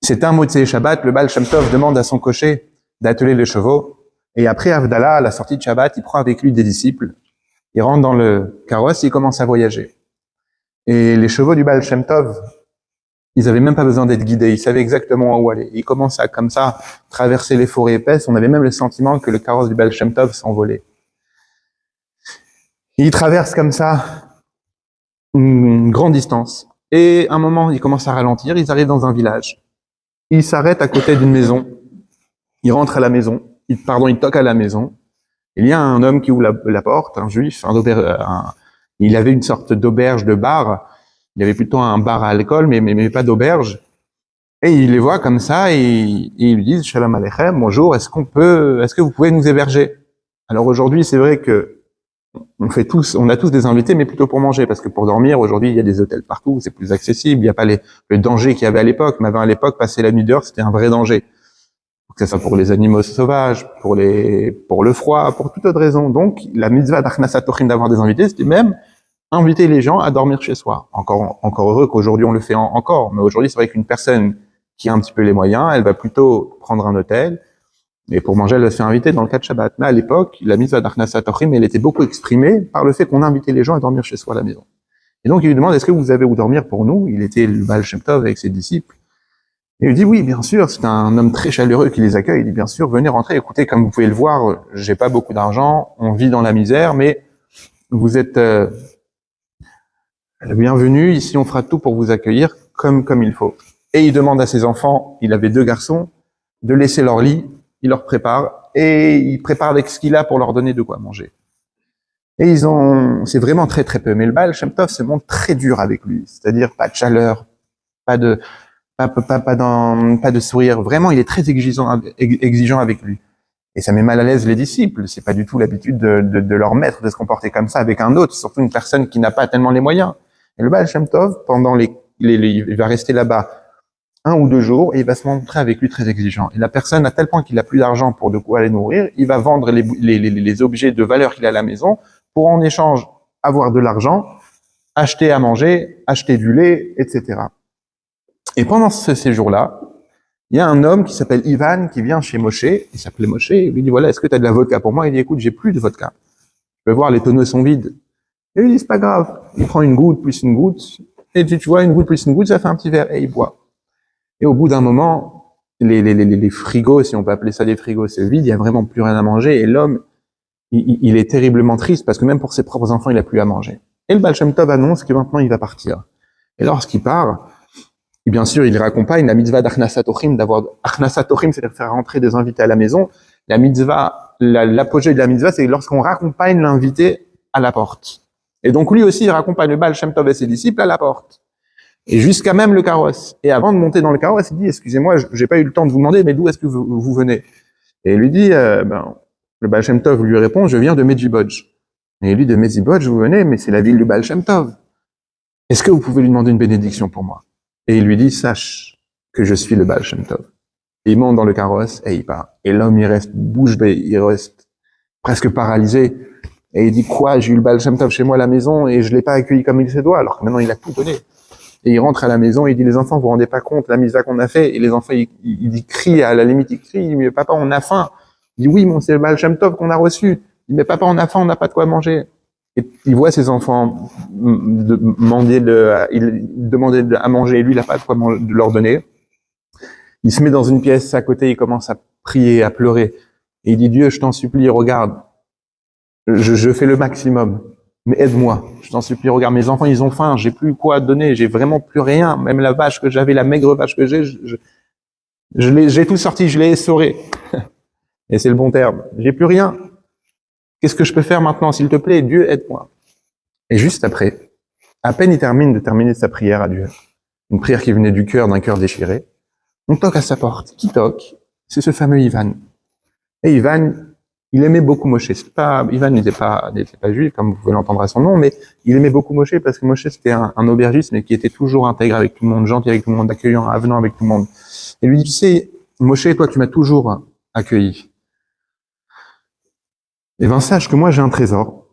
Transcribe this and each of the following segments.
C'est un Motzei Shabbat, le Baal Shem Tov demande à son cocher d'atteler les chevaux. Et après Havdalah, à la sortie de Shabbat, il prend avec lui des disciples. Il rentre dans le carrosse et il commence à voyager. Et les chevaux du Baal Shem Tov, ils avaient même pas besoin d'être guidés. Ils savaient exactement où aller. Ils commencent à, comme ça, traverser les forêts épaisses. On avait même le sentiment que le carrosse du Baal Shem Tov s'envolait. Ils traversent comme ça une grande distance. Et à un moment, ils commencent à ralentir. Ils arrivent dans un village. Ils s'arrêtent à côté d'une maison. Ils rentrent à la maison. Ils toquent à la maison. Il y a un homme qui ouvre la porte, un juif, il avait une sorte d'auberge de bar. Il y avait plutôt un bar à alcool, mais pas d'auberge. Et il les voit comme ça et ils lui disent Shalom Aleichem, bonjour, est-ce que vous pouvez nous héberger? Alors aujourd'hui, c'est vrai que on a tous des invités, mais plutôt pour manger, parce que pour dormir, aujourd'hui, il y a des hôtels partout, c'est plus accessible, il n'y a pas le danger qu'il y avait à l'époque. Mais avant, à l'époque, passer la nuit dehors, c'était un vrai danger. Que ce soit pour les animaux sauvages, pour le froid, pour toute autre raison. Donc, la mitzvah d'Achnasat Tochim d'avoir des invités, c'était même inviter les gens à dormir chez soi. Encore heureux qu'aujourd'hui on le fait encore. Mais aujourd'hui, c'est vrai qu'une personne qui a un petit peu les moyens, elle va plutôt prendre un hôtel. Et pour manger, elle se fait inviter dans le cas de Shabbat. Mais à l'époque, la mitzvah d'Achnasat Tochim, elle était beaucoup exprimée par le fait qu'on invitait les gens à dormir chez soi à la maison. Et donc, il lui demande, est-ce que vous avez où dormir pour nous? Il était le Baal Shem Tov avec ses disciples. Et il lui dit oui, bien sûr, c'est un homme très chaleureux qui les accueille. Il dit bien sûr, venez rentrer, écoutez, comme vous pouvez le voir, j'ai pas beaucoup d'argent, on vit dans la misère, mais vous êtes bienvenue, ici on fera tout pour vous accueillir comme il faut. Et il demande à ses enfants, il avait 2 garçons, de laisser leur lit, il leur prépare, et il prépare avec ce qu'il a pour leur donner de quoi manger. Et c'est vraiment très très peu, mais le Baal Shem Tov se montre très dur avec lui, c'est-à-dire pas de chaleur, pas de sourire. Vraiment, il est très exigeant avec lui. Et ça met mal à l'aise les disciples. C'est pas du tout l'habitude de leur maître de se comporter comme ça avec un autre, surtout une personne qui n'a pas tellement les moyens. Et le Baal Shem Tov, il va rester là-bas 1 ou 2 jours et il va se montrer avec lui très exigeant. Et la personne, à tel point qu'il a plus d'argent pour de quoi les nourrir, il va vendre les objets de valeur qu'il a à la maison pour en échange avoir de l'argent, acheter à manger, acheter du lait, etc. Et pendant ce séjour-là, il y a un homme qui s'appelle Ivan qui vient chez Moshe, il s'appelait Moshe, et il lui dit voilà, est-ce que tu as de la vodka pour moi? Il dit écoute, j'ai plus de vodka. Je peux voir, les tonneaux sont vides. Et il dit c'est pas grave. Il prend une goutte plus une goutte, et tu vois, une goutte plus une goutte, ça fait un petit verre, et il boit. Et au bout d'un moment, les frigos, si on peut appeler ça des frigos, c'est vide, il y a vraiment plus rien à manger, et l'homme, il est terriblement triste parce que même pour ses propres enfants, il a plus à manger. Et le Baal Shem Tov annonce que maintenant il va partir. Et lorsqu'il part, et bien sûr, il raccompagne la mitzvah d'Achnasat Tochim, Achnasat Tochim, c'est-à-dire faire rentrer des invités à la maison. La mitzvah, l'apogée de la mitzvah, c'est lorsqu'on raccompagne l'invité à la porte. Et donc lui aussi, il raccompagne le Baal Shem Tov et ses disciples à la porte. Et jusqu'à même le carrosse. Et avant de monter dans le carrosse, il dit, excusez-moi, j'ai pas eu le temps de vous demander, mais d'où est-ce que vous venez? Et il lui dit, le Baal Shem Tov lui répond, je viens de Medjibodj. Et il lui dit, de Medjibodj, vous venez, mais c'est la ville du Baal Shem Tov. Est-ce que vous pouvez lui demander une bénédiction pour moi? Et il lui dit, sache que je suis le Baal Shem Tov. Et il monte dans le carrosse et il part. Et l'homme, il reste bouche bée, il reste presque paralysé. Et il dit, quoi, j'ai eu le Baal Shem Tov chez moi à la maison et je l'ai pas accueilli comme il se doit, alors que maintenant il a tout donné. Et il rentre à la maison et il dit, les enfants, vous vous rendez pas compte la mitzvah qu'on a fait? Et les enfants, il crie, à la limite, il crie, mais papa, on a faim. Il dit, oui, mais c'est le Baal Shem Tov qu'on a reçu. Il dit, mais papa, on a faim, on n'a pas de quoi manger. Et il voit ses enfants demander à manger, et lui, il n'a pas de quoi leur donner. Il se met dans une pièce à côté, il commence à prier, à pleurer. Et il dit, Dieu, je t'en supplie, regarde, je fais le maximum, mais aide-moi, je t'en supplie, regarde, mes enfants, ils ont faim, j'ai plus quoi donner, j'ai vraiment plus rien, même la vache que j'avais, la maigre vache que j'ai tout sorti, je l'ai essoré. Et c'est le bon terme. J'ai plus rien. Qu'est-ce que je peux faire maintenant, s'il te plaît? Dieu, aide-moi. Et juste après, à peine il termine sa prière à Dieu, une prière qui venait du cœur, d'un cœur déchiré, on toque à sa porte. Qui toque? C'est ce fameux Ivan. Et Ivan, il aimait beaucoup Moshe. Ivan n'était pas juif, comme vous pouvez l'entendre à son nom, mais il aimait beaucoup Moshe parce que Moshe, c'était un aubergiste, mais qui était toujours intègre avec tout le monde, gentil avec tout le monde, accueillant, avenant avec tout le monde. Et lui dit, tu sais, Moshe, toi, tu m'as toujours accueilli. Eh bien, sache que moi, j'ai un trésor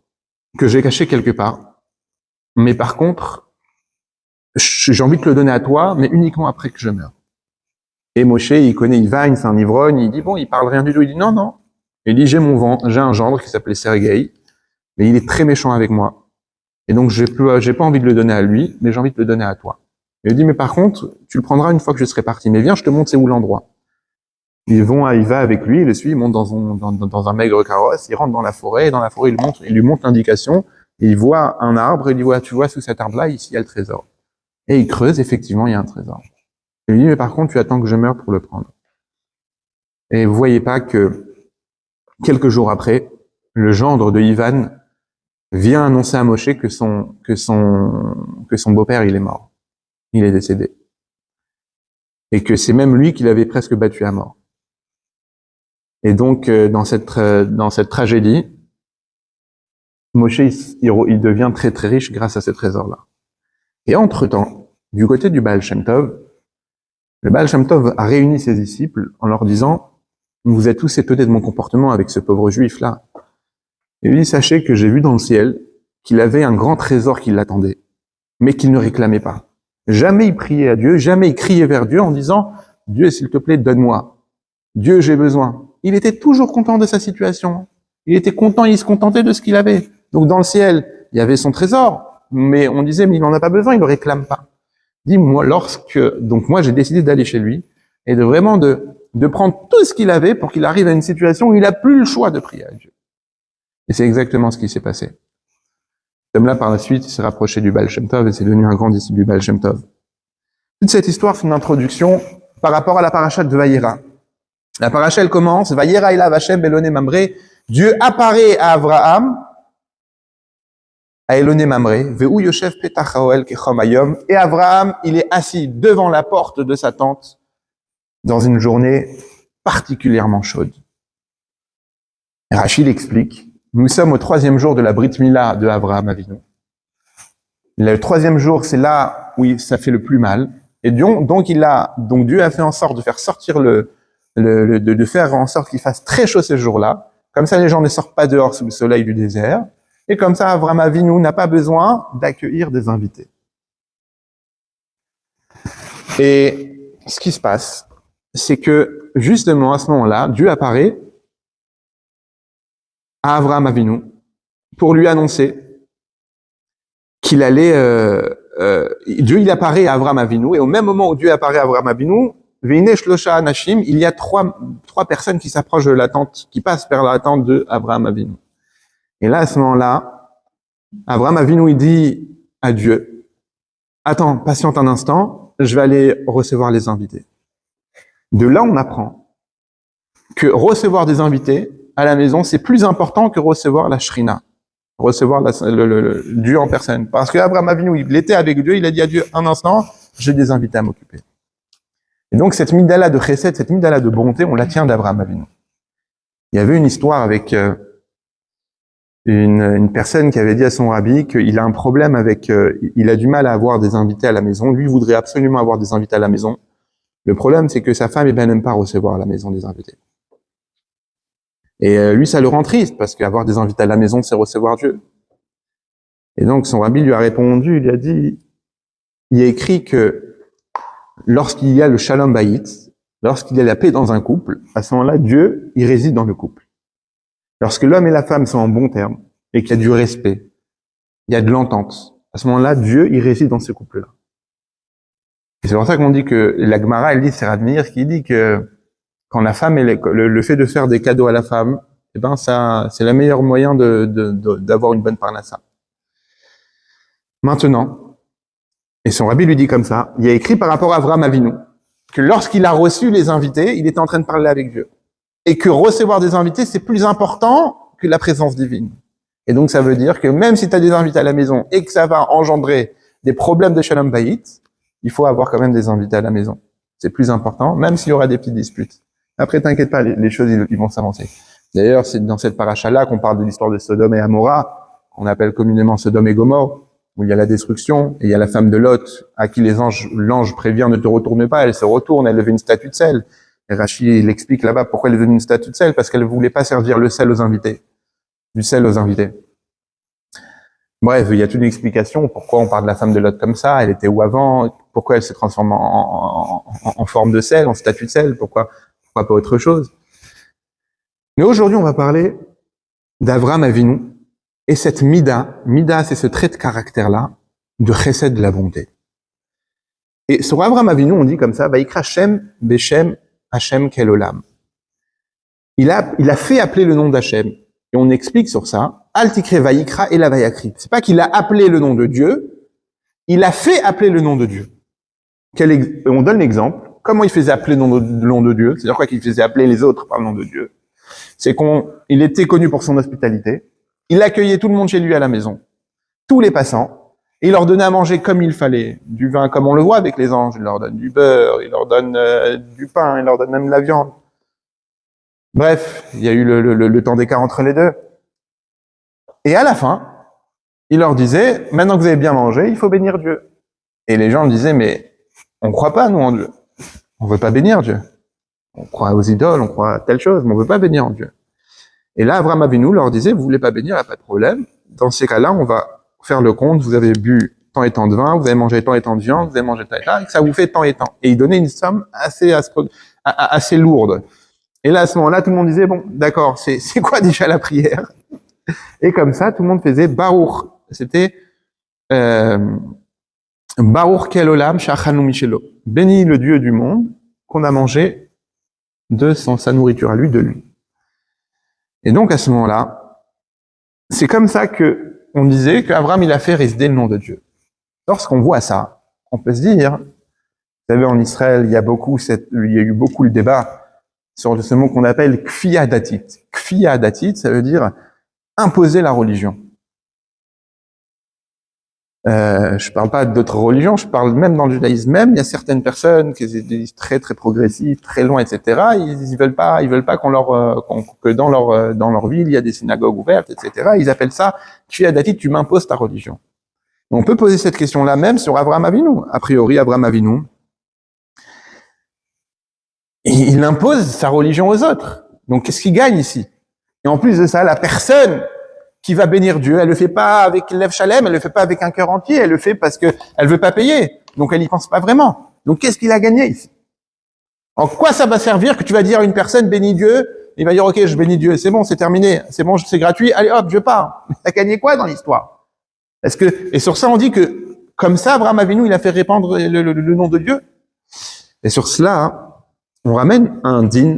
que j'ai caché quelque part. Mais par contre, j'ai envie de te le donner à toi, mais uniquement après que je meure. Et Moshe, il connaît, il va, c'est un ivrogne, il dit, bon, il parle rien du tout. Il dit, non, non. Il dit, j'ai un gendre qui s'appelait Sergei, mais il est très méchant avec moi. Et donc, j'ai pas envie de le donner à lui, mais j'ai envie de le donner à toi. Et il dit, mais par contre, tu le prendras une fois que je serai parti. Mais viens, je te montre c'est où l'endroit. Il va avec lui, il le suit, il monte dans un maigre carrosse, il rentre dans la forêt, et dans la forêt, il lui montre l'indication, il voit un arbre, il dit, voilà, tu vois, sous cet arbre-là, ici, il y a le trésor. Et il creuse, effectivement, il y a un trésor. Il lui dit, mais par contre, tu attends que je meure pour le prendre. Et vous voyez pas que, quelques jours après, le gendre de Ivan vient annoncer à Moshe que son beau-père, il est mort. Il est décédé. Et que c'est même lui qui l'avait presque battu à mort. Et donc, dans cette tragédie, Moshe, il devient très très riche grâce à ce trésor-là. Et entre-temps, du côté du Baal Shem Tov, le Baal Shem Tov a réuni ses disciples en leur disant, vous êtes tous étonnés de mon comportement avec ce pauvre juif-là. Et lui dit, sachez que j'ai vu dans le ciel qu'il avait un grand trésor qui l'attendait, mais qu'il ne réclamait pas. Jamais il priait à Dieu, jamais il criait vers Dieu en disant, Dieu, s'il te plaît, donne-moi. Dieu, j'ai besoin. Il était toujours content de sa situation. Il était content, il se contentait de ce qu'il avait. Donc dans le ciel, il y avait son trésor, mais on disait, mais il n'en a pas besoin, il ne le réclame pas. Dis-moi, donc moi j'ai décidé d'aller chez lui et de vraiment de prendre tout ce qu'il avait pour qu'il arrive à une situation où il n'a plus le choix de prier à Dieu. Et c'est exactement ce qui s'est passé. Cet homme-là, par la suite, il s'est rapproché du Baal Shem Tov et c'est devenu un grand disciple du Baal Shem Tov. Toute cette histoire, c'est une introduction par rapport à la paracha de Vayera. La paracha, elle commence, Vayera elav Hashem beloné Mamré, Dieu apparaît à Abraham, à Eloné Mamré, Ve'u Yoshev Petach Haoel Kechom Hayom, et Abraham, il est assis devant la porte de sa tente dans une journée particulièrement chaude. Rachid explique, nous sommes au 3e jour de la Brit Mila de Abraham Avinu. Le 3e jour, c'est là où ça fait le plus mal. Et donc Dieu a fait en sorte de faire sortir de faire en sorte qu'il fasse très chaud ce jour-là. Comme ça, les gens ne sortent pas dehors sous le soleil du désert. Et comme ça, Abraham Avinu n'a pas besoin d'accueillir des invités. Et ce qui se passe, c'est que justement à ce moment-là, Dieu apparaît à Abraham Avinu pour lui annoncer qu'il allait... Dieu, il apparaît à Abraham Avinu, et au même moment où Dieu apparaît à Abraham Avinu, Veine Shlosha Anashim, il y a trois personnes qui s'approchent de la tente, qui passent vers la tente de Abraham Avinu. Et là, à ce moment-là, Abraham Avinu, il dit à Dieu, attends, patiente un instant, je vais aller recevoir les invités. De là, on apprend que recevoir des invités à la maison, c'est plus important que recevoir la shrina, recevoir Dieu en personne. Parce que Abraham Avinu, il était avec Dieu, il a dit à Dieu, un instant, j'ai des invités à m'occuper. Et donc, cette midala de chesed, cette midala de bonté, on la tient d'Abraham Avinu. Il y avait une histoire avec une personne qui avait dit à son rabbi qu'il a un problème il a du mal à avoir des invités à la maison. Lui voudrait absolument avoir des invités à la maison. Le problème, c'est que sa femme, n'aime pas recevoir à la maison des invités. Et lui, ça le rend triste, parce qu'avoir des invités à la maison, c'est recevoir Dieu. Et donc, son rabbi lui a répondu, il lui a dit, il y a écrit que lorsqu'il y a le shalom bayit, lorsqu'il y a la paix dans un couple, à ce moment-là, Dieu, il réside dans le couple. Lorsque l'homme et la femme sont en bons termes, et qu'il y a du respect, il y a de l'entente, à ce moment-là, Dieu, il réside dans ce couple-là. Et c'est pour ça qu'on dit que la Gemara, elle dit, c'est Radmeir, qui dit que quand la femme, le fait de faire des cadeaux à la femme, eh ben, ça, c'est le meilleur moyen d'avoir une bonne parnassa. Maintenant, et son rabbi lui dit comme ça, il y a écrit par rapport à Avraham Avinu, que lorsqu'il a reçu les invités, il était en train de parler avec Dieu. Et que recevoir des invités, c'est plus important que la présence divine. Et donc, ça veut dire que même si tu as des invités à la maison et que ça va engendrer des problèmes de shalom bayit, il faut avoir quand même des invités à la maison. C'est plus important, même s'il y aura des petites disputes. Après, t'inquiète pas, les choses, ils vont s'avancer. D'ailleurs, c'est dans cette paracha-là qu'on parle de l'histoire de Sodome et Amora, qu'on appelle communément Sodome et Gomorre, où il y a la destruction, et il y a la femme de Lot, à qui l'ange prévient ne te retourne pas, elle se retourne, elle levait une statue de sel. Et Rachid, il explique là-bas pourquoi elle est devenue une statue de sel, parce qu'elle voulait pas servir le sel aux invités. Du sel aux invités. Bref, il y a toute une explication pourquoi on parle de la femme de Lot comme ça, elle était où avant, pourquoi elle se transforme en forme de sel, en statue de sel, pourquoi pas autre chose. Mais aujourd'hui, on va parler d'Avraham Avinu et cette Mida. Mida, c'est ce trait de caractère-là, de chesed, de la bonté. Et sur Avraham Avinu, on dit comme ça, Vaikra Shem Beshem Hashem Kel Olam. Il a fait appeler le nom d'Hachem. Et on explique sur ça, Al Tikre Vaikra et la Vayakri. C'est pas qu'il a appelé le nom de Dieu, il a fait appeler le nom de Dieu. On donne l'exemple. Comment il faisait appeler le nom de Dieu? C'est-à-dire quoi qu'il faisait appeler les autres par le nom de Dieu? C'est il était connu pour son hospitalité. Il accueillait tout le monde chez lui à la maison. Tous les passants. Et il leur donnait à manger comme il fallait. Du vin, comme on le voit avec les anges. Il leur donne du beurre, il leur donne du pain, il leur donne même de la viande. Bref, il y a eu le temps d'écart entre les deux. Et à la fin, il leur disait, maintenant que vous avez bien mangé, il faut bénir Dieu. Et les gens disaient, mais on ne croit pas, nous, en Dieu. On ne veut pas bénir Dieu. On croit aux idoles, on croit à telle chose, mais on ne veut pas bénir en Dieu. Et là, Avraham Avinu leur disait, vous voulez pas bénir, il n'y a pas de problème. Dans ces cas-là, on va faire le compte, vous avez bu tant et tant de vin, vous avez mangé tant et tant de viande, vous avez mangé tant et tant, et ça vous fait tant et tant. Et il donnait une somme assez lourde. Et là, à ce moment-là, tout le monde disait, bon, d'accord, c'est quoi déjà la prière? Et comme ça, tout le monde faisait Baruch. C'était Baruch Kel Olam Shachanu Mishelo. Béni le Dieu du monde qu'on a mangé de sa nourriture à lui, de lui. Et donc, à ce moment-là, c'est comme ça que on disait qu'Abraham, il a fait résider le nom de Dieu. Lorsqu'on voit ça, on peut se dire, vous savez, en Israël, il y a eu beaucoup le débat sur ce mot qu'on appelle kfiya datit. Kfiya datit, ça veut dire imposer la religion. Je parle pas d'autres religions, je parle même dans le judaïsme même, il y a certaines personnes qui sont très très progressives, très loin, etc. Ils veulent pas que dans leur ville il y a des synagogues ouvertes, etc. Ils appellent ça kfiya datit, tu m'imposes ta religion. On peut poser cette question-là même sur Avraham Avinu. A priori, Avraham Avinu, il impose sa religion aux autres. Donc, qu'est-ce qu'il gagne ici? Et en plus de ça, la personne qui va bénir Dieu, elle le fait pas avec Lev Shalem, elle le fait pas avec un cœur entier, elle le fait parce que elle veut pas payer. Donc, elle y pense pas vraiment. Donc, qu'est-ce qu'il a gagné ici? En quoi ça va servir que tu vas dire à une personne bénis Dieu? Il va dire, ok, je bénis Dieu, c'est bon, c'est terminé, c'est bon, c'est gratuit, allez hop, je pars. T'as gagné quoi dans l'histoire? Et sur ça, on dit que, comme ça, Avraham Avinu, il a fait répandre le nom de Dieu. Et sur cela, on ramène un din,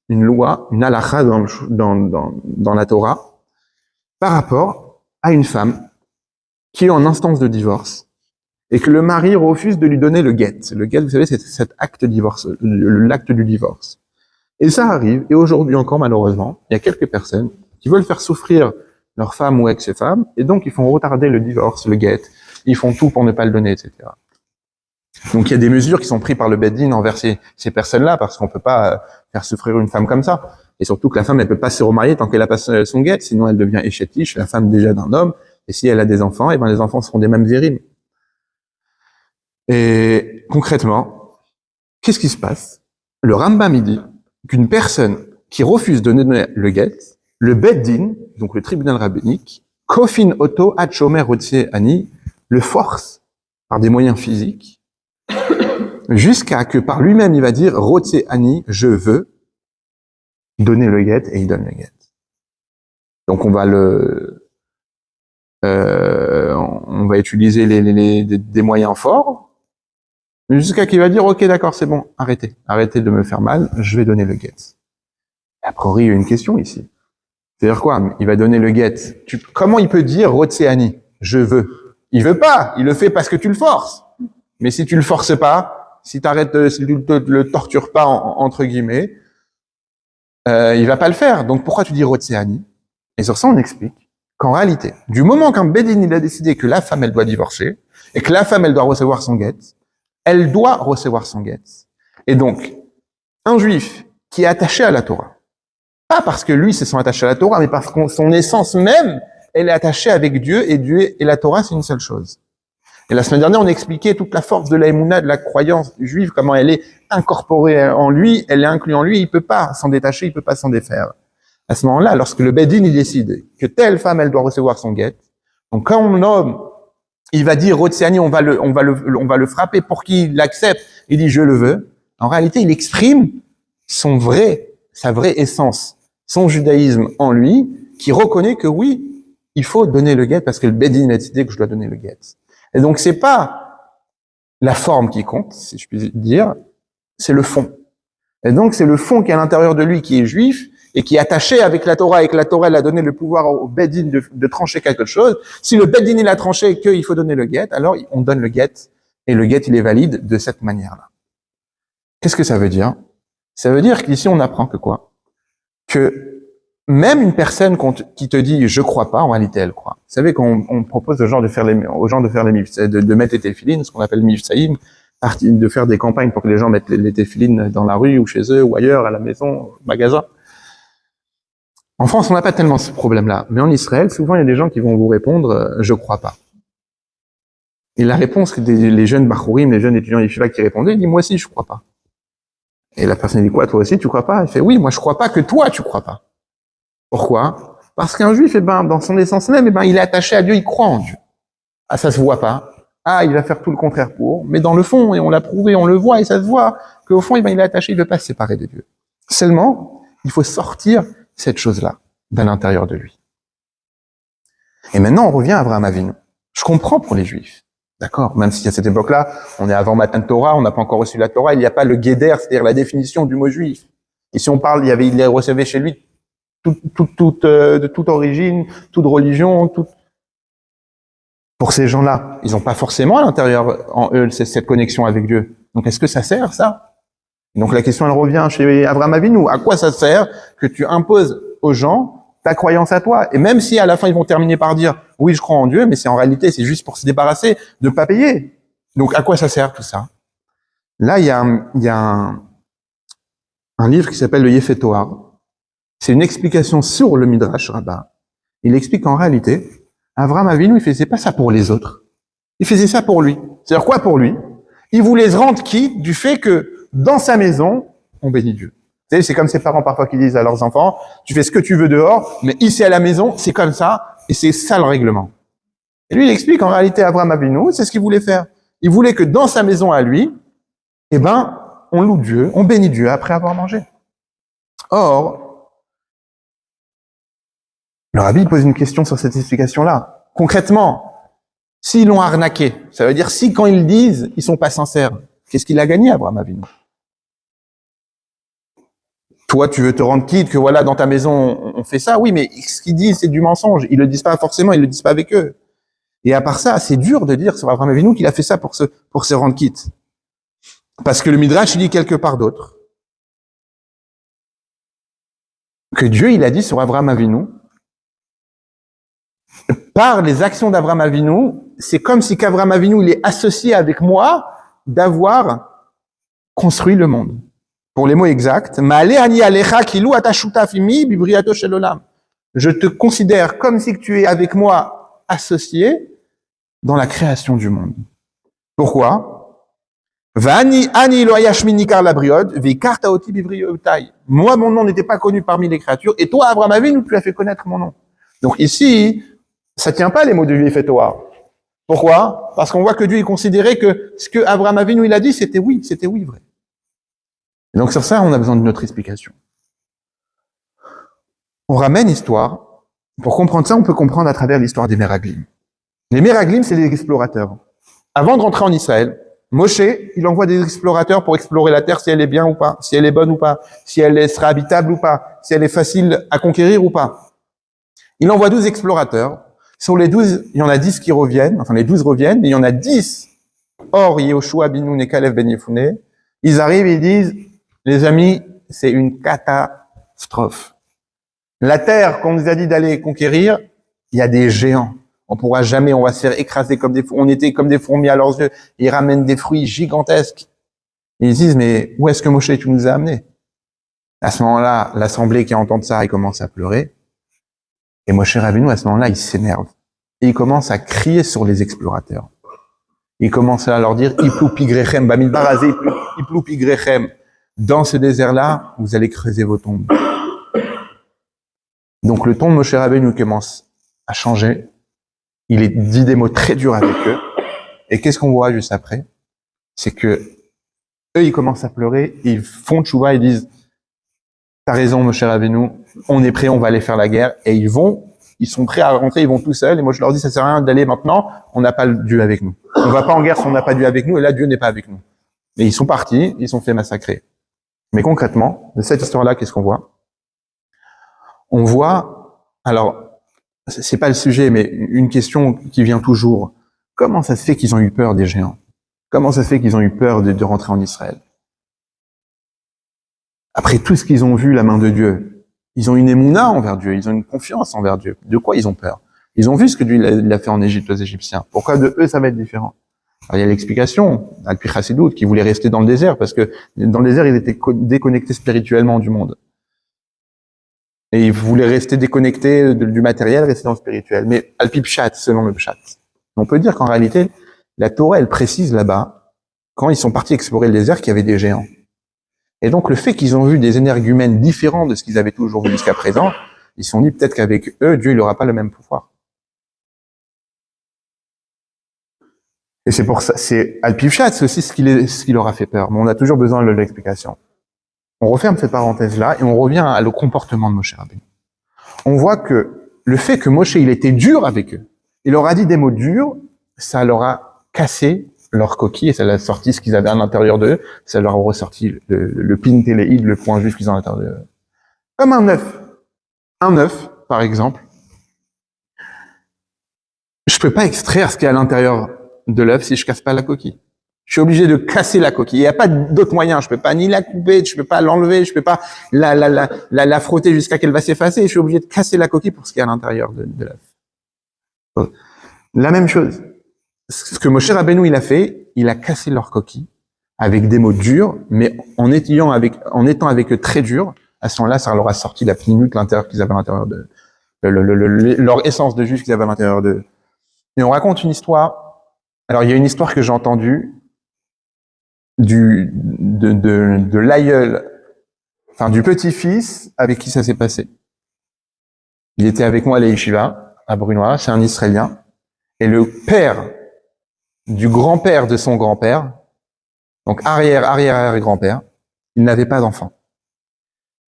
une loi, une halakha dans la Torah, par rapport à une femme qui est en instance de divorce et que le mari refuse de lui donner le get. Le get, vous savez, c'est cet acte de divorce, l'acte du divorce. Et ça arrive, et aujourd'hui encore, malheureusement, il y a quelques personnes qui veulent faire souffrir leur femme ou ex-femme, et donc ils font retarder le divorce, le get, ils font tout pour ne pas le donner, etc. Donc il y a des mesures qui sont prises par le Beit Din envers ces personnes-là, parce qu'on peut pas faire souffrir une femme comme ça. Et surtout que la femme, elle peut pas se remarier tant qu'elle a pas son guet, sinon elle devient échetiche, la femme déjà d'un homme, et si elle a des enfants, et ben les enfants seront des mamzerim. Et concrètement, qu'est-ce qui se passe? Le Rambam il dit qu'une personne qui refuse de donner le guet, le Beit Din, donc le tribunal rabbinique, kofin oto ad shomer rotse ani, le force par des moyens physiques, jusqu'à que par lui-même il va dire rotse ani, je veux donner le guet, et il donne le guet. Donc on va utiliser des moyens forts, jusqu'à qu'il va dire ok d'accord c'est bon, arrêtez de me faire mal, je vais donner le guet. A priori il y a une question ici. C'est-à-dire quoi? Il va donner le guet. Comment il peut dire rotse ani, je veux? Il veut pas, il le fait parce que tu le forces. Mais si tu le forces pas, si tu le tortures pas entre guillemets, il va pas le faire. Donc pourquoi tu dis rotse ani? Et sur ça on explique qu'en réalité, du moment qu'un Beit Din il a décidé que la femme elle doit divorcer et que la femme elle doit recevoir son guet, elle doit recevoir son guet. Et donc un juif qui est attaché à la Torah, pas parce que lui se sent attaché à la Torah, mais parce que son essence même elle est attachée avec Dieu et la Torah c'est une seule chose. Et la semaine dernière, on a expliqué toute la force de la émouna, de la croyance du juif, comment elle est incorporée en lui, elle est inclue en lui, il peut pas s'en détacher, il peut pas s'en défaire. À ce moment-là, lorsque le Beit Din il décide que telle femme, elle doit recevoir son guet, Donc quand l'homme, il va dire Rotséani, on va le frapper pour qu'il l'accepte, il dit je le veux. En réalité, il exprime sa vraie essence, son judaïsme en lui, qui reconnaît que oui, il faut donner le guet parce que le Bedin a décidé que je dois donner le guet. Et donc c'est pas la forme qui compte, si je puis dire, c'est le fond. Et donc c'est le fond qui est à l'intérieur de lui qui est juif et qui est attaché avec la Torah et que la Torah elle a donné le pouvoir au Bedin de trancher quelque chose. Si le Bedin il a tranché et qu'il faut donner le guet, alors on donne le guet et le guet il est valide de cette manière-là. Qu'est-ce que ça veut dire? Ça veut dire qu'ici on apprend que quoi? Que même une personne qui te dit je crois pas, en réalité elle croit. Vous savez qu'on propose aux gens de faire les de mettre les téphilines, ce qu'on appelle mifsaïm, de faire des campagnes pour que les gens mettent les téphilines dans la rue ou chez eux ou ailleurs, à la maison, au magasin. En France, on n'a pas tellement ce problème-là, mais en Israël, souvent il y a des gens qui vont vous répondre je crois pas. Et la réponse que les jeunes bachourim, les jeunes étudiants yeshiva qui répondaient, ils disent moi aussi je crois pas. Et la personne dit quoi, toi aussi tu crois pas? Il fait oui, moi je crois pas que toi tu crois pas. Pourquoi? Parce qu'un juif, dans son essence même, il est attaché à Dieu, il croit en Dieu. Ah, ça se voit pas. Ah, il va faire tout le contraire pour. Mais dans le fond, et on l'a prouvé, on le voit, et ça se voit, qu'au fond, il est attaché, il veut pas se séparer de Dieu. Seulement, il faut sortir cette chose-là de l'intérieur de lui. Et maintenant, on revient à Abraham Avinu. Je comprends pour les juifs. D'accord? Même si à cette époque-là, on est avant Matan Torah, on n'a pas encore reçu la Torah, il n'y a pas le guéder, c'est-à-dire la définition du mot juif. Et si on parle, il recevait chez lui de toute origine, toute religion, Pour ces gens-là, ils n'ont pas forcément à l'intérieur en eux cette connexion avec Dieu. Donc est-ce que ça sert, ça? Donc la question elle revient chez Abraham Avinu. À quoi ça sert que tu imposes aux gens ta croyance à toi? Et même si à la fin ils vont terminer par dire oui je crois en Dieu, mais c'est en réalité c'est juste pour se débarrasser, de pas payer. Donc à quoi ça sert tout ça? Là il y a un livre qui s'appelle le Yefet Toar. C'est une explication sur le Midrash Rabbah. Il explique qu'en réalité, Abraham Avinu, il faisait pas ça pour les autres. Il faisait ça pour lui. C'est-à-dire quoi pour lui? Il voulait se rendre quitte du fait que dans sa maison, on bénit Dieu. Vous savez, c'est comme ces parents parfois qui disent à leurs enfants, tu fais ce que tu veux dehors, mais ici à la maison, c'est comme ça, et c'est ça le règlement. Et lui, il explique qu'en réalité, Abraham Avinu, c'est ce qu'il voulait faire. Il voulait que dans sa maison à lui, on loue Dieu, on bénit Dieu après avoir mangé. Or, le rabbi pose une question sur cette explication-là. Concrètement, s'ils l'ont arnaqué, ça veut dire si quand ils le disent, ils sont pas sincères, qu'est-ce qu'il a gagné, Abraham Avinu? Toi, tu veux te rendre quitte que voilà, dans ta maison, on fait ça, oui, mais ce qu'ils disent, c'est du mensonge. Ils le disent pas forcément, ils le disent pas avec eux. Et à part ça, c'est dur de dire sur Abraham Avinu qu'il a fait ça pour se rendre quitte. Parce que le Midrash, il dit quelque part d'autre que Dieu, il a dit sur Abraham Avinu, par les actions d'Abraham Avinu, c'est comme si qu'Abraham Avinu, il est associé avec moi d'avoir construit le monde. Pour les mots exacts, je te considère comme si tu es avec moi associé dans la création du monde. Pourquoi? Moi, mon nom n'était pas connu parmi les créatures, et toi, Abraham Avinu, tu as fait connaître mon nom. Donc ici, ça tient pas les mots de Yefet Toar. Pourquoi? Parce qu'on voit que Dieu il considérait que ce que Abraham Avinu il a dit, c'était oui vrai. Et donc sur ça, on a besoin d'une autre explication. On ramène l'histoire. Pour comprendre ça, on peut comprendre à travers l'histoire des Meraglim. Les Meraglim, c'est les explorateurs. Avant de rentrer en Israël, Moshe, il envoie des explorateurs pour explorer la terre, si elle est bien ou pas, si elle est bonne ou pas, si elle sera habitable ou pas, si elle est facile à conquérir ou pas. Il envoie 12 explorateurs. Sur les 12, il y en a 10 qui reviennent, enfin les 12 reviennent, mais il y en a 10 hors Yehoshua bin Nun et Caleb ben Yefouné. Ils arrivent et ils disent, les amis, c'est une catastrophe. La terre qu'on nous a dit d'aller conquérir, il y a des géants. On pourra jamais, on va se faire écraser comme on était comme des fourmis à leurs yeux. Ils ramènent des fruits gigantesques. Et ils disent, mais où est-ce que Moshe, tu nous as amenés? À ce moment-là, l'assemblée qui entend ça, il commence à pleurer. Et Moshe Rabbeinu, à ce moment-là, il s'énerve. Et il commence à crier sur les explorateurs. Il commence à leur dire, Iplou pigrechem, bamidbar azé, Iplou pigrechem. Dans ce désert-là, vous allez creuser vos tombes. Donc le ton de Moshe Rabbeinu commence à changer. il est dit des mots très durs avec eux. Et qu'est-ce qu'on voit juste après? C'est que eux, ils commencent à pleurer, ils font tchouva, ils disent t'as raison, mon cher Avenu, on est prêt, on va aller faire la guerre. Et ils sont prêts à rentrer, ils vont tout seuls. Et moi, je leur dis, ça sert à rien d'aller maintenant, on n'a pas Dieu avec nous. On va pas en guerre si on n'a pas Dieu avec nous, et là, Dieu n'est pas avec nous. Et ils sont partis, ils sont fait massacrer. Mais concrètement, de cette histoire-là, qu'est-ce qu'on voit? On voit, alors, c'est pas le sujet, mais une question qui vient toujours. Comment ça se fait qu'ils ont eu peur des géants? Comment ça se fait qu'ils ont eu peur de rentrer en Israël? Après tout ce qu'ils ont vu, la main de Dieu, ils ont une émouna envers Dieu, ils ont une confiance envers Dieu. De quoi ils ont peur? Ils ont vu ce que Dieu il a fait en Égypte aux Égyptiens. Pourquoi de eux, ça va être différent? Alors, il y a l'explication, Al-Pi Chassidout, qui voulait rester dans le désert, parce que dans le désert, ils étaient déconnectés spirituellement du monde. Et ils voulaient rester déconnectés du matériel, rester dans le spirituel. Mais Al-Pi Pshat, selon le Pshat. On peut dire qu'en réalité, la Torah, elle précise là-bas, quand ils sont partis explorer le désert, qu'il y avait des géants. Et donc, le fait qu'ils ont vu des énergumènes différents de ce qu'ils avaient toujours vu jusqu'à présent, ils se sont dit peut-être qu'avec eux, Dieu, il n'aura pas le même pouvoir. Et c'est pour ça, c'est Al-Pivchat, c'est aussi ce qui leur a fait peur. Mais on a toujours besoin de l'explication. On referme cette parenthèse-là et on revient au comportement de Moshe Rabbeinu. On voit que le fait que Moshe, il était dur avec eux, il leur a dit des mots durs, ça leur a cassé leur coquille et ça leur a sorti ce qu'ils avaient à l'intérieur d'eux, ça leur a ressorti le pintéléide, le point juif qu'ils ont à l'intérieur d'eux. Comme un œuf. Un œuf, par exemple. Je peux pas extraire ce qu'il y a à l'intérieur de l'œuf si je casse pas la coquille. Je suis obligé de casser la coquille. Il n'y a pas d'autre moyen. Je peux pas ni la couper, je peux pas l'enlever, je peux pas la frotter jusqu'à qu'elle va s'effacer. Je suis obligé de casser la coquille pour ce qu'il y a à l'intérieur de l'œuf. La même chose. Ce que Moshe Rabbeinu, il a fait, il a cassé leur coquille avec des mots durs, mais en étant avec eux très durs, à ce moment-là, ça leur a sorti la pnimut, l'intérieur qu'ils avaient à l'intérieur de, leur essence de juif qu'ils avaient à l'intérieur d'eux. Et on raconte une histoire. Alors, il y a une histoire que j'ai entendue de l'aïeul, enfin, du petit-fils avec qui ça s'est passé. Il était avec moi à l'Yeshiva, à Brunois, c'est un Israélien. Et le père du grand-père de son grand-père, donc arrière-grand-père, il n'avait pas d'enfant.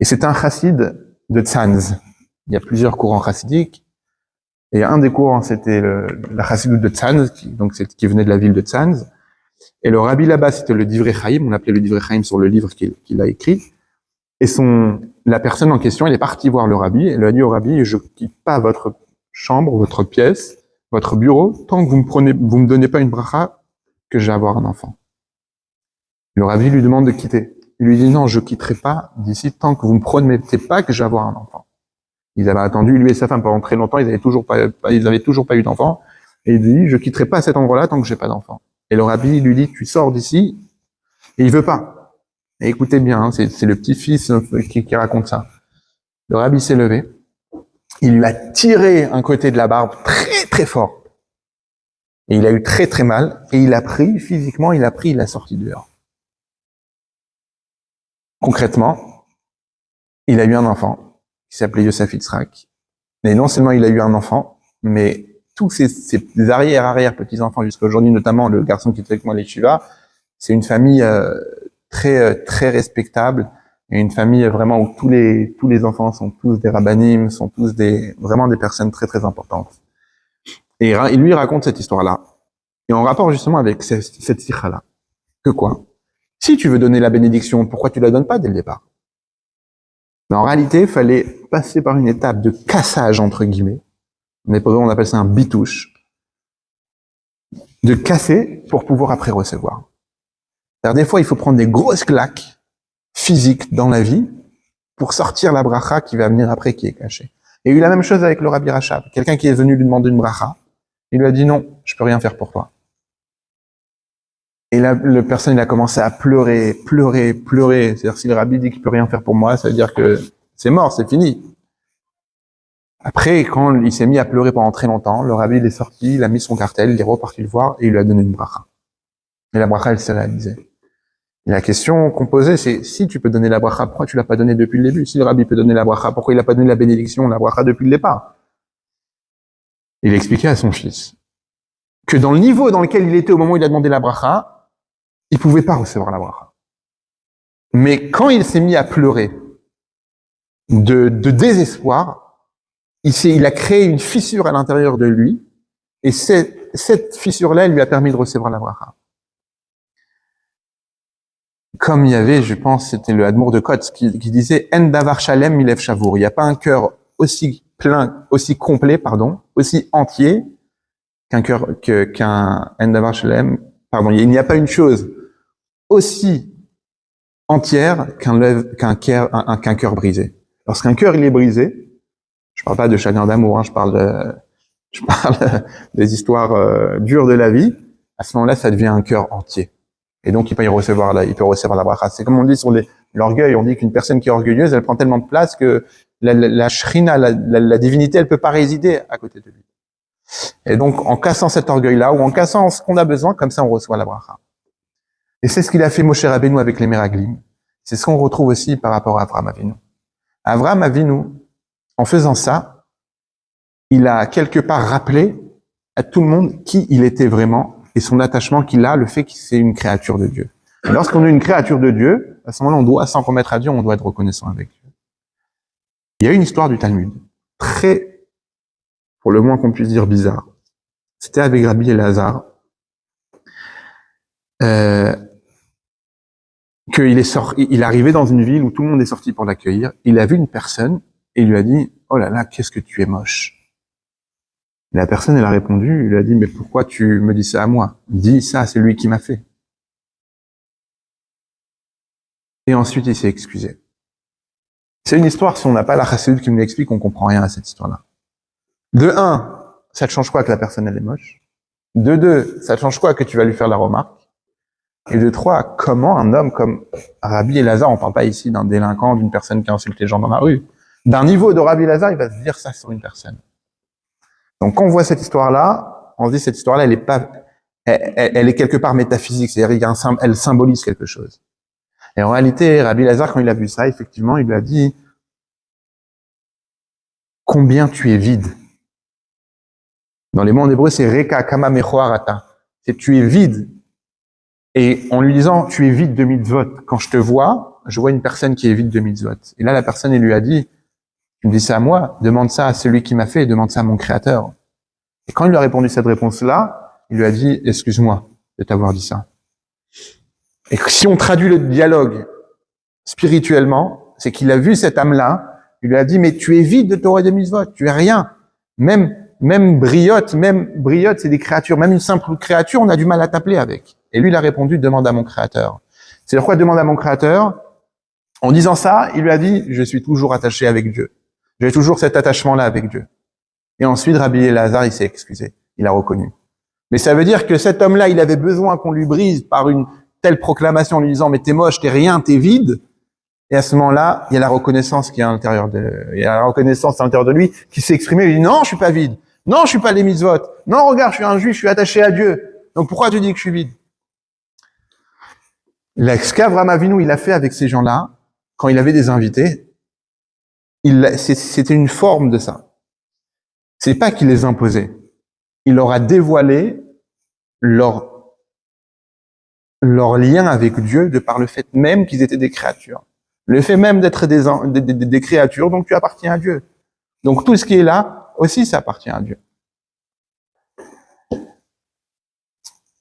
Et c'est un chassid de Tzanz. Il y a plusieurs courants chassidiques. Et un des courants, c'était la chassidoute de Tzanz, qui venait de la ville de Tzanz. Et le rabbi là-bas, c'était le Divrei Chaim. On l'appelait le Divrei Chaim sur le livre qu'il a écrit. Et la personne en question, elle est partie voir le rabbi. Elle a dit au rabbi, je quitte pas votre chambre, votre pièce, votre bureau, tant que vous me donnez pas une bracha, que je vais avoir un enfant. Le rabbi lui demande de quitter. Il lui dit, non, je quitterai pas d'ici tant que vous me promettez pas que je vais avoir un enfant. Ils avaient attendu, lui et sa femme, pendant très longtemps, ils avaient toujours pas eu d'enfant. Et il dit, je quitterai pas cet endroit-là tant que j'ai pas d'enfant. Et le rabbi lui dit, tu sors d'ici, et il veut pas. Et écoutez bien, hein, c'est le petit-fils qui raconte ça. Le rabbi s'est levé, il lui a tiré un côté de la barbe très très fort. Et il a eu très très mal, et il l'a sorti dehors. Concrètement, il a eu un enfant, qui s'appelait Yosef Yitzhak. Et non seulement il a eu un enfant, mais tous ses arrière-petits-enfants jusqu'à aujourd'hui, notamment le garçon qui était avec moi à l'Yeshiva, c'est une famille très respectable, et une famille vraiment où tous les enfants sont tous des rabbanim, sont tous vraiment des personnes très très importantes. Et il lui raconte cette histoire-là. Et en rapport justement avec cette sikha-là. Que quoi? Si tu veux donner la bénédiction, pourquoi tu la donnes pas dès le départ? Mais en réalité, il fallait passer par une étape de cassage, entre guillemets. On appelle ça un bitouche. De casser pour pouvoir après recevoir. Alors des fois, il faut prendre des grosses claques physiques dans la vie pour sortir la bracha qui va venir après, qui est cachée. Et il y a eu la même chose avec le Rabbi Rachab. Quelqu'un qui est venu lui demander une bracha, il lui a dit non, je peux rien faire pour toi. Et là, le personne, il a commencé à pleurer. C'est-à-dire, si le Rabbi dit qu'il peut rien faire pour moi, ça veut dire que c'est mort, c'est fini. Après, quand il s'est mis à pleurer pendant très longtemps, le Rabbi, il est sorti, il a mis son cartel, il est reparti le voir et il lui a donné une bracha. Et la bracha, elle s'est réalisée. Et la question qu'on posait, c'est si tu peux donner la bracha, pourquoi tu l'as pas donné depuis le début? Si le Rabbi peut donner la bracha, pourquoi il a pas donné la bénédiction, la bracha depuis le départ? Il expliquait à son fils que dans le niveau dans lequel il était au moment où il a demandé la bracha, il pouvait pas recevoir la bracha. Mais quand il s'est mis à pleurer de désespoir, il a créé une fissure à l'intérieur de lui, et cette fissure-là, elle lui a permis de recevoir la bracha. Comme il y avait, je pense, c'était le Admour de Kotz qui disait En davar shalem milev shavour. Il n'y a pas un cœur aussi plein, aussi complet, aussi entier qu'un En davar shalem. Il n'y a pas une chose aussi entière qu'un cœur brisé. Lorsqu'un cœur il est brisé, je parle pas de chagrin d'amour, je parle des histoires dures de la vie. À ce moment-là, ça devient un cœur entier. Et donc, il peut recevoir la bracha. C'est comme on dit sur l'orgueil. On dit qu'une personne qui est orgueilleuse, elle prend tellement de place que la shrina, la divinité, elle peut pas résider à côté de lui. Et donc, en cassant cet orgueil-là, ou en cassant ce qu'on a besoin, comme ça, on reçoit la bracha. Et c'est ce qu'il a fait Moshe Rabbeinu avec les Meraglim. C'est ce qu'on retrouve aussi par rapport à Avraham Avinu. Avraham Avinu, en faisant ça, il a quelque part rappelé à tout le monde qui il était vraiment et son attachement qu'il a, le fait qu'il c'est une créature de Dieu. Et lorsqu'on est une créature de Dieu, à ce moment-là, on doit s'en remettre à Dieu, on doit être reconnaissant avec Dieu. Il y a une histoire du Talmud, très, pour le moins qu'on puisse dire, bizarre. C'était avec Rabbi Elazar, qu'il il est arrivé dans une ville où tout le monde est sorti pour l'accueillir. Il a vu une personne et il lui a dit « Oh là là, qu'est-ce que tu es moche !» Et la personne, elle a répondu, il lui a dit « Mais pourquoi tu me dis ça à moi ? Dis ça, c'est lui qui m'a fait. » Et ensuite, il s'est excusé. C'est une histoire, si on n'a pas la chassidut qui nous l'explique, on comprend rien à cette histoire-là. De un, ça te change quoi que la personne, elle est moche ? De deux, ça te change quoi que tu vas lui faire la remarque ? Et de trois, comment un homme comme Rabbi Elazar, on parle pas ici d'un délinquant, d'une personne qui a insulté les gens dans la rue, d'un niveau de Rabbi Elazar, il va se dire ça sur une personne. Donc quand on voit cette histoire-là, on se dit cette histoire-là, elle est quelque part métaphysique, c'est-à-dire elle symbolise quelque chose. Et en réalité, Rabbi Elazar, quand il a vu ça, effectivement, il lui a dit « Combien tu es vide ?» Dans les mots en hébreu, c'est « Reka kama mechoarata ». C'est « tu es vide ». Et en lui disant « tu es vide de mitzvot », quand je te vois, je vois une personne qui est vide de mitzvot. Et là, la personne, elle lui a dit « Tu me dis ça à moi, demande ça à celui qui m'a fait, demande ça à mon créateur ». Et quand il lui a répondu cette réponse-là, il lui a dit « Excuse-moi de t'avoir dit ça ». Et si on traduit le dialogue spirituellement, c'est qu'il a vu cette âme-là, il lui a dit « Mais tu es vide de Torah et de mitzvot, tu es rien. Même briotte, c'est des créatures. Même une simple créature, on a du mal à t'appeler avec. » Et lui, il a répondu « Demande à mon créateur. » C'est pourquoi demande à mon créateur. En disant ça, il lui a dit « Je suis toujours attaché avec Dieu. J'ai toujours cet attachement-là avec Dieu. » Et ensuite, Rabbi Elazar, il s'est excusé. Il a reconnu. Mais ça veut dire que cet homme-là, il avait besoin qu'on lui brise par une telle proclamation en lui disant « Mais t'es moche, t'es rien, t'es vide. » Et à ce moment-là, il y a la reconnaissance qui est à l'intérieur de lui, qui s'est exprimée. Il dit « Non, je suis pas vide. Non, je suis pas les mitzvot. Non, regarde, je suis un juif, je suis attaché à Dieu. Donc pourquoi tu dis que je suis vide ?» Ce qu'Avraham Avinu, il a fait avec ces gens-là, quand il avait des invités, c'était une forme de ça. C'est pas qu'il les imposait. Il leur a dévoilé leur lien avec Dieu de par le fait même qu'ils étaient des créatures. Le fait même d'être des créatures, donc tu appartiens à Dieu. Donc tout ce qui est là, aussi, ça appartient à Dieu.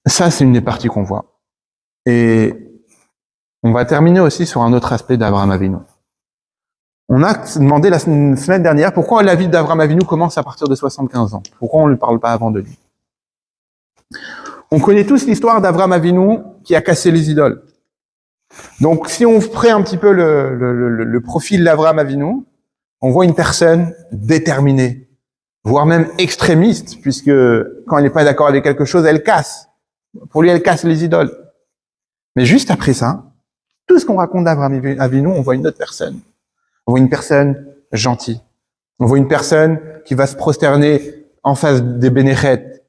Ça, c'est une des parties qu'on voit. Et on va terminer aussi sur un autre aspect d'Avraham Avinu. On a demandé la semaine dernière pourquoi la vie d'Avraham Avinu commence à partir de 75 ans. Pourquoi on ne lui parle pas avant de lui? On connaît tous l'histoire d'Avraham Avinu qui a cassé les idoles. Donc, si on prend un petit peu le profil d'Avraham Avinu, on voit une personne déterminée, voire même extrémiste, puisque quand elle n'est pas d'accord avec quelque chose, elle casse. Pour lui, elle casse les idoles. Mais juste après ça, tout ce qu'on raconte d'Avraham Avinu, on voit une autre personne. On voit une personne gentille. On voit une personne qui va se prosterner en face des Bénéchettes.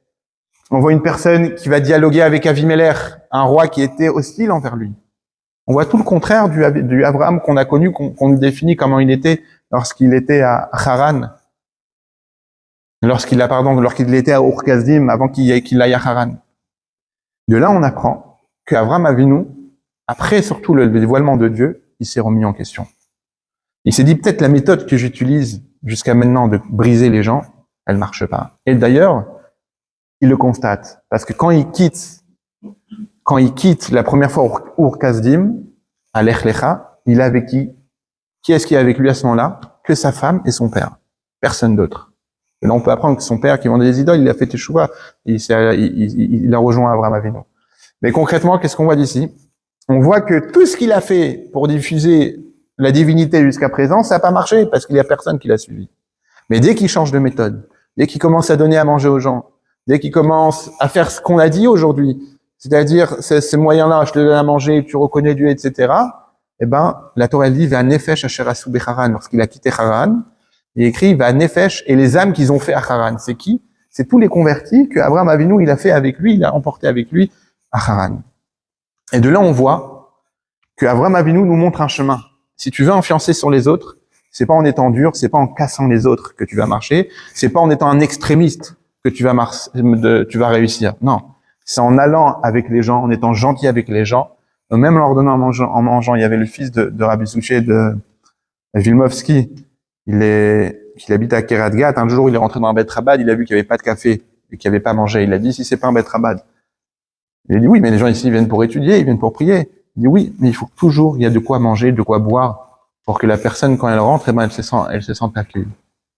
On voit une personne qui va dialoguer avec Avimelech, un roi qui était hostile envers lui. On voit tout le contraire du Abraham qu'on a connu, qu'on nous définit comment il était lorsqu'il était à Haran. lorsqu'il était à Ur Kasdim, avant qu'il aille à Haran. De là, on apprend qu'Avram Avinu, après surtout le dévoilement de Dieu, il s'est remis en question. Il s'est dit, peut-être la méthode que j'utilise jusqu'à maintenant de briser les gens, elle marche pas. Et d'ailleurs, il le constate. Parce que quand il quitte la première fois Ur Kasdim, à Lech Lecha, il est avec qui? Qui est-ce qui est avec lui à ce moment-là? Que sa femme et son père. Personne d'autre. Et là, on peut apprendre que son père, qui vendait des idoles, il a fait teshuva. Il a rejoint Avram Avinu. Mais concrètement, qu'est-ce qu'on voit d'ici? On voit que tout ce qu'il a fait pour diffuser la divinité jusqu'à présent, ça n'a pas marché parce qu'il y a personne qui l'a suivi. Mais dès qu'il change de méthode, dès qu'il commence à donner à manger aux gens, dès qu'il commence à faire ce qu'on a dit aujourd'hui, c'est-à-dire ces moyens-là, je te donne à manger, tu reconnais Dieu, etc., eh ben, la Torah elle dit, va nefesh asher asu becharan, lorsqu'il a quitté Haran, il écrit, va nefesh, et les âmes qu'ils ont fait à Haran. C'est qui? C'est tous les convertis que Abraham Avinu, il a fait avec lui, il a emporté avec lui à Haran. Et de là, on voit que Abraham Avinu nous montre un chemin. Si tu veux influencer sur les autres, c'est pas en étant dur, c'est pas en cassant les autres que tu vas marcher, c'est pas en étant un extrémiste que tu vas réussir. Non. C'est en allant avec les gens, en étant gentil avec les gens, même en leur donnant en mangeant. Il y avait le fils de Rabbi Souché de Vilmovski, qui habite à Kerat Gat. Un jour, il est rentré dans un Bet Rabad, il a vu qu'il n'y avait pas de café et qu'il n'y avait pas à manger. Il a dit, si c'est pas un Bet Rabad. Il a dit, oui, mais les gens ici viennent pour étudier, ils viennent pour prier. Il dit, oui, mais il faut que toujours, il y a de quoi manger, de quoi boire, pour que la personne, quand elle rentre, eh ben, elle se sente accueillie.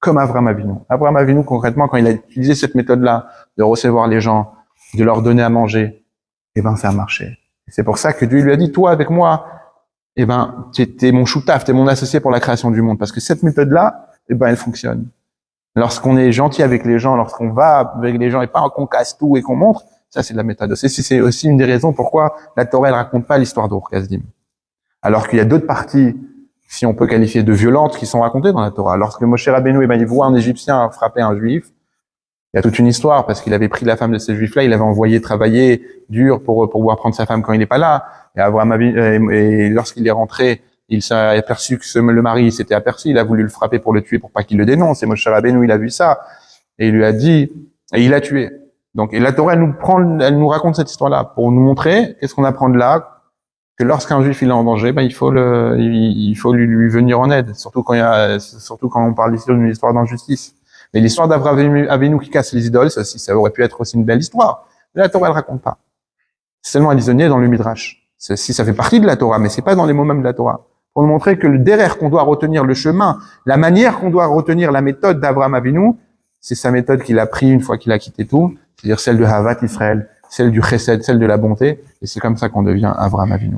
Comme Abraham Avinu. Abraham Avinu, concrètement, quand il a utilisé cette méthode-là, de recevoir les gens, de leur donner à manger, eh ben, ça a marché. Et c'est pour ça que Dieu lui a dit, toi, avec moi, eh ben, t'es mon choutaf, t'es mon associé pour la création du monde. Parce que cette méthode-là, eh ben, elle fonctionne. Lorsqu'on est gentil avec les gens, lorsqu'on va avec les gens et pas qu'on casse tout et qu'on montre, ça, c'est de la méthode. C'est aussi une des raisons pourquoi la Torah, elle raconte pas l'histoire d'Ur Kasdim. Alors qu'il y a d'autres parties, si on peut qualifier de violentes, qui sont racontées dans la Torah. Lorsque Moshe Rabbeinu, eh ben, il voit un Égyptien frapper un Juif, il y a toute une histoire, parce qu'il avait pris la femme de ce Juif-là, il avait envoyé travailler dur pour pouvoir prendre sa femme quand il n'est pas là. Et lorsqu'il est rentré, il s'est aperçu que le mari s'était aperçu, il a voulu le frapper pour le tuer, pour pas qu'il le dénonce. Et Moshe Rabbeinu, il a vu ça, et il lui a dit, et il l'a tué. Donc, et la Torah, elle nous raconte cette histoire-là, pour nous montrer, qu'est-ce qu'on apprend de là, que lorsqu'un Juif il est en danger, ben il faut lui venir en aide, surtout quand on parle ici d'une histoire d'injustice. Mais l'histoire d'Abraham Avinu qui casse les idoles, ça aurait pu être aussi une belle histoire. Mais la Torah, elle raconte pas. C'est seulement additionnée dans le Midrash. Si ça fait partie de la Torah, mais c'est pas dans les mots mêmes de la Torah. Pour nous montrer que le derrière qu'on doit retenir, le chemin, la manière qu'on doit retenir la méthode d'Abraham Avinu, c'est sa méthode qu'il a pris une fois qu'il a quitté tout, c'est-à-dire celle de Havat Israël, celle du Chesed, celle de la bonté, et c'est comme ça qu'on devient Abraham Avinu.